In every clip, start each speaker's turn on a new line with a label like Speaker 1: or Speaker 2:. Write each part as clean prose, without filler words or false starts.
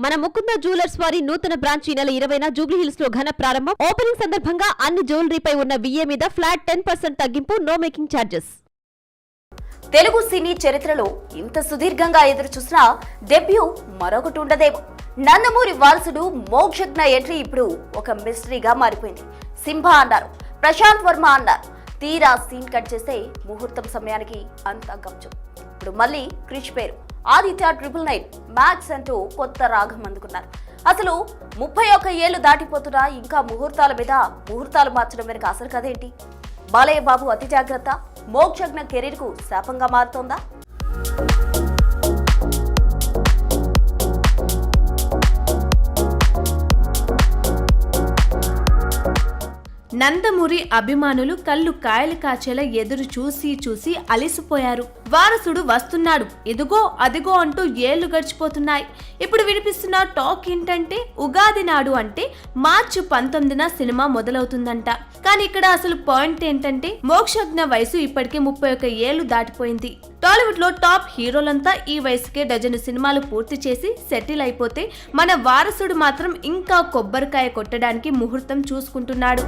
Speaker 1: మన ముకుంద జ్యువెలర్స్ వారి నూతన బ్రాంచ్ ఈ నెల 20న జూబ్లీ హిల్స్ లో ఘన ప్రారంభం. ఓపెనింగ్ సందర్భంగా అన్ని జ్యువెలరీపై ఉన్న విఏ మీద ఫ్లాట్ 10% తగ్గింపు, నో మేకింగ్ ఛార్జెస్.
Speaker 2: తెలుగు సినీ చరిత్రలో ఇంత సుదీర్ఘంగా ఎదురు చూసినా డెబ్యూ మరొకటి ఉండదేమో. నందమూరి వారసుడు మోక్షజ్ఞ ఎంట్రీ ఇప్పుడు ఒక మిస్టరీగా మారిపోయింది. సింహ అన్నారు, ప్రశాంత్ వర్మ అన్నారు. తీరా సీన్ కట్ చేస్తే ముహూర్తం సమయానికి అంతా గప్చు. ఇప్పుడు మళ్ళీ క్రిష్ పేరు ఆదిత్య 999 మ్యాక్స్ అంటూ కొత్త రాగం అందుకున్నారు. అసలు 31 ఏళ్లు దాటిపోతున్నా ఇంకా ముహూర్తాలు మార్చడం వెనుక అసలు కదేంటి? బాలయ్య బాబు అతి జాగ్రత్త మోక్షజ్ఞ కెరీర్ కు శాపంగా మారుతోందా?
Speaker 3: నందమూరి అభిమానులు కళ్ళు కాయలు కాచేలా ఎదురు చూసి అలిసిపోయారు. వారసుడు వస్తున్నాడు, ఇదిగో అదిగో అంటూ ఏళ్లు గడిచిపోతున్నాయి. ఇప్పుడు వినిపిస్తున్న టాక్ ఏంటంటే ఉగాది నాడు అంటే మార్చి 19న సినిమా మొదలవుతుందంట. కానీ ఇక్కడ అసలు పాయింట్ ఏంటంటే మోక్షజ్ఞ వయసు ఇప్పటికే 31 ఏళ్లు దాటిపోయింది. టాలీవుడ్ లో టాప్ హీరోలంతా ఈ వయసుకే డజను సినిమాలు పూర్తి చేసి సెటిల్ అయిపోతే మన వారసుడు మాత్రం ఇంకా కొబ్బరికాయ కొట్టడానికి ముహూర్తం చూసుకుంటున్నాడు.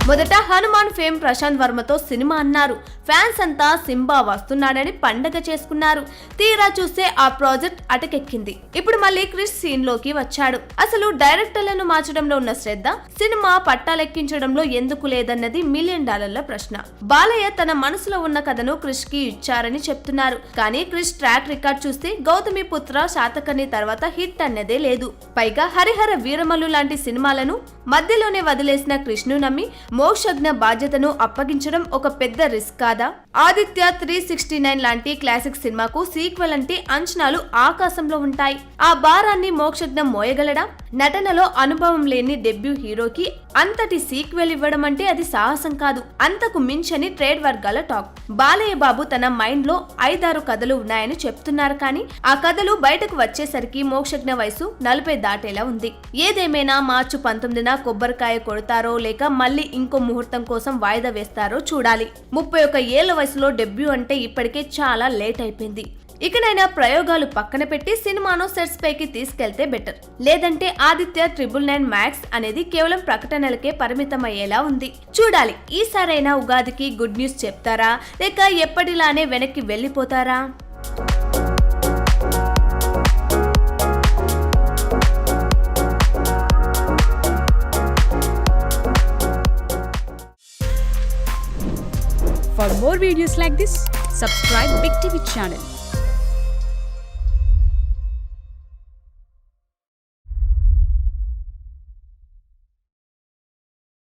Speaker 3: మొదట హనుమాన్ ఫేమ్ ప్రశాంత్ వర్మతో సినిమా అన్నారు. ఫ్యాన్స్ అంతా సింబా వస్తున్నాడని పండగ చేసుకున్నారు. తీరా చూస్తే ఆ ప్రాజెక్ట్ అటకెక్కింది. ఇప్పుడు మళ్ళీ క్రిష్ సీన్ లోకి వచ్చాడు. అసలు డైరెక్టర్లను మార్చడంలో ఉన్న శ్రద్ధ సినిమా పట్టాలెక్కించడంలో ఎందుకు లేదన్నది $1 మిలియన్ ప్రశ్న. బాలయ్య తన మనసులో ఉన్న కథను క్రిష్ కి ఇచ్చారని చెప్తున్నారు. కానీ క్రిష్ ట్రాక్ రికార్డ్ చూస్తే గౌతమి పుత్ర, శాతకర్ణి తర్వాత హిట్ అన్నదే లేదు. పైగా హరిహర వీరమల్లు లాంటి సినిమాలను మధ్యలోనే వదిలేసిన క్రిష్ ను నమ్మి మోక్షజ్ఞ బాధ్యతను అప్పగించడం ఒక పెద్ద రిస్క్ కాదా? ఆదిత్య 369 లాంటి క్లాసిక్ సినిమాకు సీక్వెల్ అంటే అంచనాలు ఆకాశంలో ఉంటాయి. ఆ భారాన్ని మోక్షజ్ఞ మోయగలడా? నటనలో అనుభవం లేని డెబ్యూ హీరోకి అంతటి సీక్వెల్ ఇవ్వడం అంటే అది సాహసం కాదు, అంతకు మించని ట్రేడ్ వర్గాల టాక్. బాలయ్య బాబు తన మైండ్ లో 5-6 కథలు ఉన్నాయని చెప్తున్నారు. కానీ ఆ కథలు బయటకు వచ్చేసరికి మోక్షజ్ఞ వయసు 40 దాటేలా ఉంది. ఏదేమైనా మార్చి 19న కొబ్బరికాయ కొడతారో లేక మళ్ళీ ఇంకో ముహూర్తం కోసం వాయిదా వేస్తారో చూడాలి. 31 ఏళ్ల వయసులో డెబ్యూ అంటే ఇప్పటికే చాలా లేట్ అయిపోయింది. ఇకనైనా ప్రయోగాలు పక్కన పెట్టి సినిమాను సెట్స్ పైకి తీసుకెళ్తే బెటర్. లేదంటే ఆదిత్య 999 మ్యాక్స్ అనేది కేవలం ప్రకటనలకే పరిమితమయ్యేలా ఉంది. చూడాలి, ఈసారైనా ఉగాదికి గుడ్ న్యూస్ చెప్తారా లేక ఎప్పటిలానే వెనక్కి వెళ్ళిపోతారా?
Speaker 4: For more videos like this, subscribe Big TV channel.